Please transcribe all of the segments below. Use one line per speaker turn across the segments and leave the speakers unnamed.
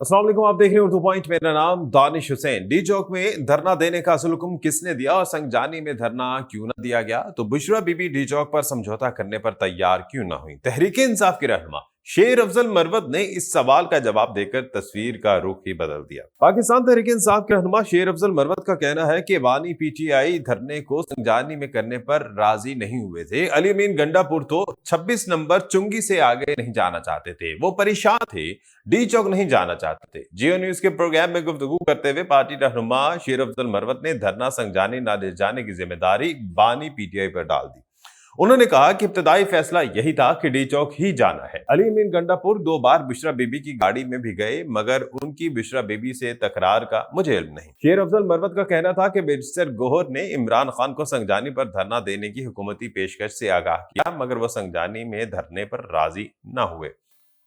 अस्सलाम वालेकुम, आप देख रहे हैं उर्दू पॉइंट। मेरा नाम दानिश हुसैन। डी चौक में धरना देने का असल हुक्म किसने दिया और संगजानी में धरना क्यों न दिया गया? तो बुशरा बीबी डी चौक पर समझौता करने पर तैयार क्यों न हुई? तहरीक इंसाफ की रहनुमा शेर अफजल मरवत ने इस सवाल का जवाब देकर तस्वीर का रुख ही बदल दिया। पाकिस्तान तहरीक इंसाफ के रहनुमा शेर अफजल मरवत का कहना है कि बानी पीटीआई धरने को संगजानी में करने पर राजी नहीं हुए थे। अली अमीन गंडापुर तो 26 नंबर चुंगी से आगे नहीं जाना चाहते थे, वो परेशान थे, डी चौक नहीं जाना चाहते थे। जियो न्यूज के प्रोग्राम में गुफ्तगू करते हुए पार्टी रहनुमा शेर अफजल मरवत ने धरना संगजानी न ले जाने की जिम्मेदारी बानी पीटीआई पर डाल दी। उन्होंने कहा कि इब्तदाई फैसला यही था कि डी चौक ही जाना है। अली अमीन गंडापुर 2 बार बुशरा बीबी की गाड़ी में भी गए, मगर उनकी बुशरा बीबी से तकरार का मुझे इल्म नहीं। शेर अफजल मरवत का कहना था कि बैरिस्टर गोहर ने इमरान खान को संगजानी पर धरना देने की हुकूमती पेशकश से आगाह किया, मगर वो संगजानी में धरने पर राजी न हुए।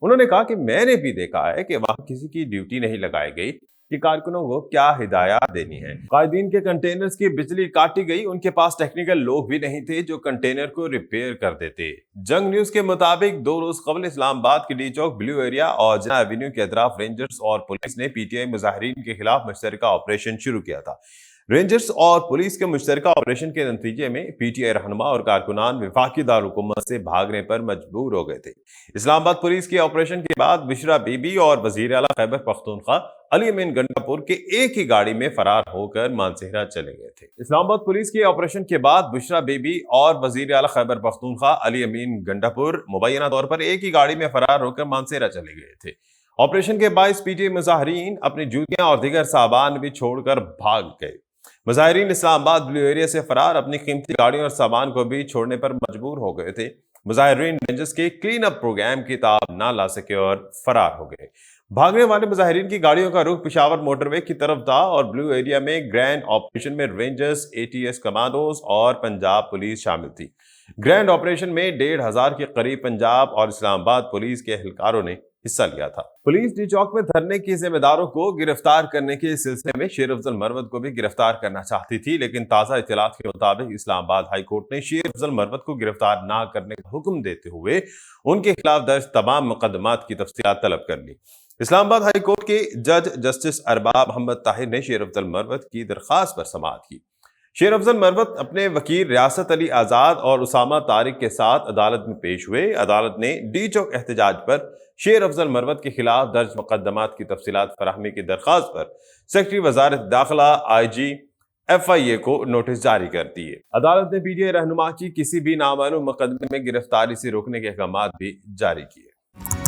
उन्होंने कहा कि मैंने भी देखा है कि वहां किसी की ड्यूटी नहीं लगाई गई कि कारकुनों को क्या हिदायत देनी है। कायदीन के कंटेनर्स की बिजली काटी गई, उनके पास टेक्निकल लोग भी नहीं थे जो कंटेनर को रिपेयर कर देते। जंग न्यूज के मुताबिक 2 रोज कबल इस्लामाबाद के डी चौक, ब्लू एरिया और जना एवेन्यू के अतराफ रेंजर्स और पुलिस ने पीटीआई मुजाहिरीन के खिलाफ मुश्तरका ऑपरेशन शुरू किया था। रेंजर्स और पुलिस के मुश्तरका ऑपरेशन के नतीजे में पीटीआई रहनुमा और कारकुनान वफाकी दारुलहुकूमत से भागने पर मजबूर हो गए थे। इस्लामाबाद पुलिस के ऑपरेशन के बाद बुशरा बीबी और वजीर आला खैबर पख्तूनख्वा अली अमीन गंडापुर के एक ही गाड़ी में फरार होकर मानसेहरा चले गए थे। इस्लामाबाद पुलिस के ऑपरेशन के बाद बुशरा बीबी और वजीर आला खैबर पख्तूनख्वा अली अमीन गंडापुर मुबैना तौर पर एक ही गाड़ी में फरार होकर मानसेहरा चले गए थे। ऑपरेशन के बाद पीटीआई मुजाहिरीन अपनी जूतियां और दीगर सामान भी छोड़कर भाग गए। मुजाहिरीन इस्लामाबाद ब्लू एरिया से फरार अपनी कीमती गाड़ियों और सामान को भी छोड़ने पर मजबूर हो गए थे। मुजाहिरीन रेंजर्स के क्लीन अप प्रोग्राम की ताब ना ला सके और फरार हो गए। भागने वाले मुजाहिरीन की गाड़ियों का रुख पेशावर मोटरवे की तरफ था और ब्लू एरिया में ग्रैंड ऑपरेशन में रेंजर्स, एटीएस कमांडोज और पंजाब पुलिस शामिल थी। ग्रैंड ऑपरेशन में 1,500 के करीब पंजाब और इस्लामाबाद पुलिस के एहलकारों ने हिस्सा लिया था। पुलिस डी चौक में धरने के जिम्मेदारों को गिरफ्तार करने के सिलसिले में शेर अफजल मरवत को भी गिरफ्तार करना चाहती थी, लेकिन ताजा इत्तलात के मुताबिक इस्लामाबाद हाई कोर्ट ने शेर अफजल मरवत को गिरफ्तार न करने का हुक्म देते हुए उनके खिलाफ दर्ज तमाम मुकदमात की तफसीलात तलब कर ली। इस्लामाबाद हाई कोर्ट के जज जस्टिस अरबाब मोहम्मद ताहिर ने शेर अफजल मरवत की दरखास्त पर समाअत की। शेर अफजल मरवत अपने वकील रियासत अली आजाद और उसामा तारिक के साथ अदालत में पेश हुए। अदालत ने डी चौक एहतजाज पर शेर अफजल मरवत के खिलाफ दर्ज मुकदमात की तफसीलात फराहमी की दरखास्त पर सेक्रेटरी वजारत दाखिला IG FIA को नोटिस जारी कर दिए। अदालत ने पीटीआई रहनुमा की किसी भी नामालूम मुकदमे में गिरफ्तारी से रोकने के अहकाम भी जारी किए।